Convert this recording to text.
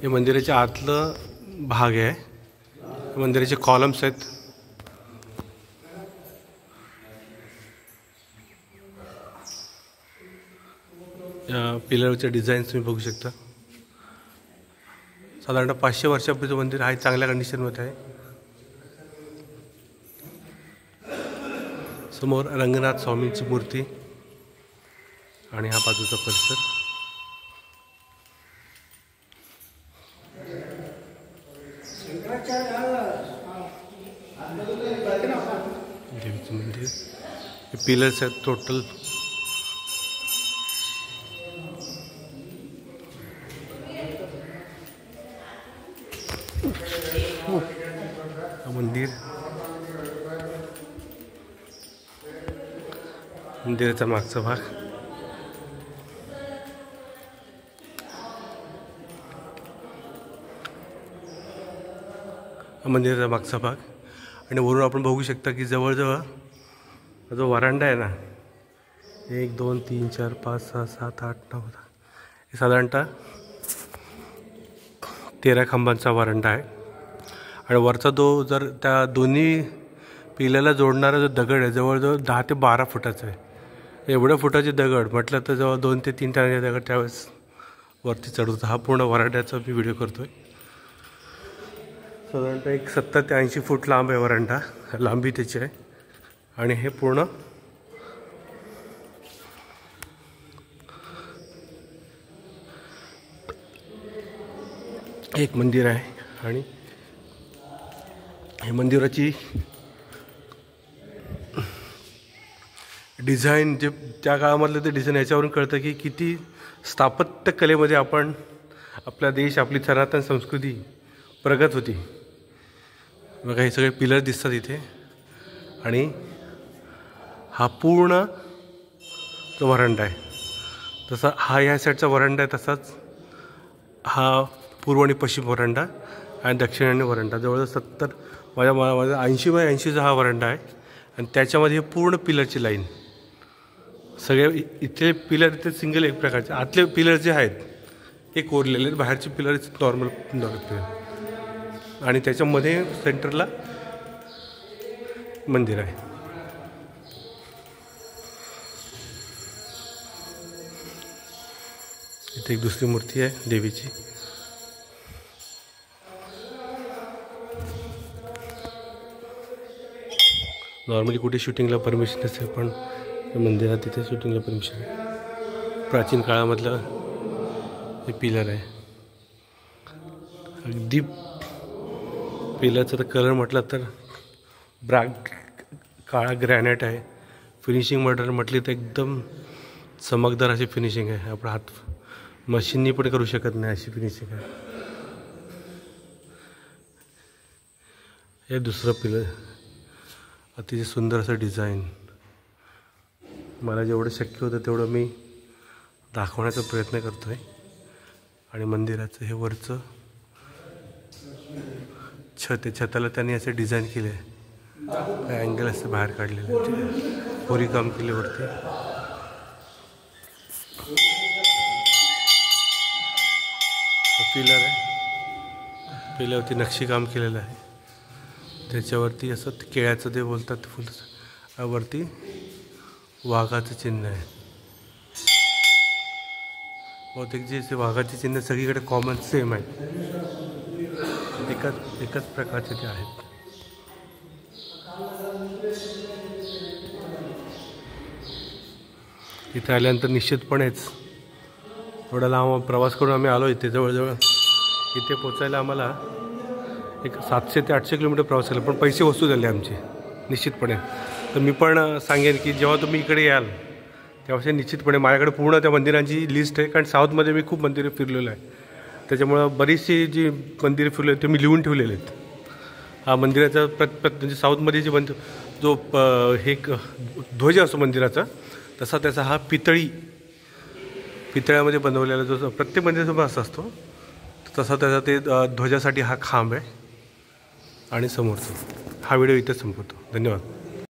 हे मंदिराच्या आतलं भाग आहे. मंदिराचे कॉलम्स आहेत. या पिलरचे डिझाईन्स तुम्ही बघू शकता. साधारणतः 500 वर्षापूर्वीचं मंदिर आहे. चांगल्या कंडिशनमध्ये आहे. समोर रंगनाथ स्वामींची मूर्ती आणि हा बाजूचा परिसर. देवीचं मंदिर. हे पिलर्स आहेत टोटल. मंदिर, मंदिराचा मागचा भाग. मंदिराचा मागचा भाग आणि वरून आपण बघू शकता की जवळजवळ जो वरांडा आहे ना, 1 2 3 4 5 6 7 8 9 हे साधारणतः 13 खांबांचा वरांडा आहे. आणि वरचा जर त्या दोन्ही पिल्याला जोडणारा जो दगड आहे जवळजवळ 10 ते 12 फुटाचा आहे. एवढ्या फुटाचे दगड म्हटलं तर जवळ 2 ते 3 टनाचे दगड त्यावेळेस वरती चढवतो. हा पूर्ण वरांड्याचा मी व्हिडिओ करतोय. साधारणतः एक 70 ते 80 फूट लांब आहे वरांडा, लांबी त्याची आहे. आणि हे पूर्ण एक मंदिर आहे. आणि हे मंदिराची डिझाईन जे त्या काळामधलं ते डिझाईन याच्यावरून कळतं की किती स्थापत्य कलेमध्ये आपला देश, आपली सनातन संस्कृती प्रगत होती. बघा हे सगळे पिलर दिसतात इथे. आणि हा पूर्ण जो वरांडा आहे तसा हा या साईडचा वरांडा आहे, तसाच हा पूर्व आणि पश्चिम वरांडा आणि दक्षिणान्य वरांडा. जवळजवळ 70 माझ्या 80 बाय 80चा हा वरांडा आहे. आणि त्याच्यामध्ये पूर्ण पिलरची लाईन. सगळे इथले पिलर इथे सिंगल एक प्रकारचे. आतले पिलर जे आहेत हे कोरलेले आहेत, बाहेरचे पिलर नॉर्मल पिलर. आणि त्याच्यामध्ये सेंटरला मंदिर आहे. इथे एक दुसरी मूर्ती आहे देवीची. नॉर्मली कुठे शूटिंगला परमिशन नसेल, पण मंदिरात तिथे शूटिंगला परमिशन आहे. प्राचीन काळामधलं हे पिलर आहे. अगदी पिलरचा तर कलर म्हटलं तर काळा ग्रॅनाइट आहे. फिनिशिंग म्हटली तर एकदम चमकदार अशी फिनिशिंग आहे. आपण हात मशीननी पण करू शकत नाही अशी फिनिशिंग आहे. हे दुसरं पिलर अतिशय सुंदर असं डिझाईन. मला जेवढं शक्य होतं तेवढं मी दाखवण्याचा प्रयत्न करतो आहे. आणि मंदिराचं हे वरचं छत आहे. छताला त्यांनी असे डिझाईन केले आहे. काय अँगल असं बाहेर काढलेलं, कोरी काम केले वरती. पिलर आहे, पिलरवरती नक्षीकाम केलेलं आहे. त्याच्यावरती असं केळ्याचं ते बोलतात फुल, वरती वाघाचं चिन्ह आहे. बहुतेक जे वाघाचे चिन्ह सगळीकडे कॉमन सेम आहे. एकाच प्रकारचे ते आहेत. इथे आल्यानंतर निश्चितपणेच थोडा लांब प्रवास करून आम्ही आलो. इथे जवळजवळ इथे पोचायला आम्हाला एक 700 ते 800 किलोमीटर प्रवास केला, पण पैसे वसूल झाले आमचे निश्चितपणे. तर मी पण सांगेन की जेव्हा तुम्ही इकडे याल तेव्हा निश्चितपणे माझ्याकडे पूर्ण त्या मंदिरांची लिस्ट आहे. कारण साऊथमध्ये मी खूप मंदिरं फिरलेलो आहे. त्याच्यामुळं बरीचशी जी मंदिरं फिरले ते मी लिहून ठेवलेले आहेत. हा मंदिराचा म्हणजे साऊथमध्ये जे जो हे ध्वज असतो मंदिराचा, तसा त्याचा हा पितळ्यामध्ये बनवलेला जो प्रत्येक मंदिरासमोर असा असतो, तसा त्याचा ते ध्वजासाठी हा खांब आहे. आणि समोरचा हा व्हिडिओ इथेच संपवतो. धन्यवाद.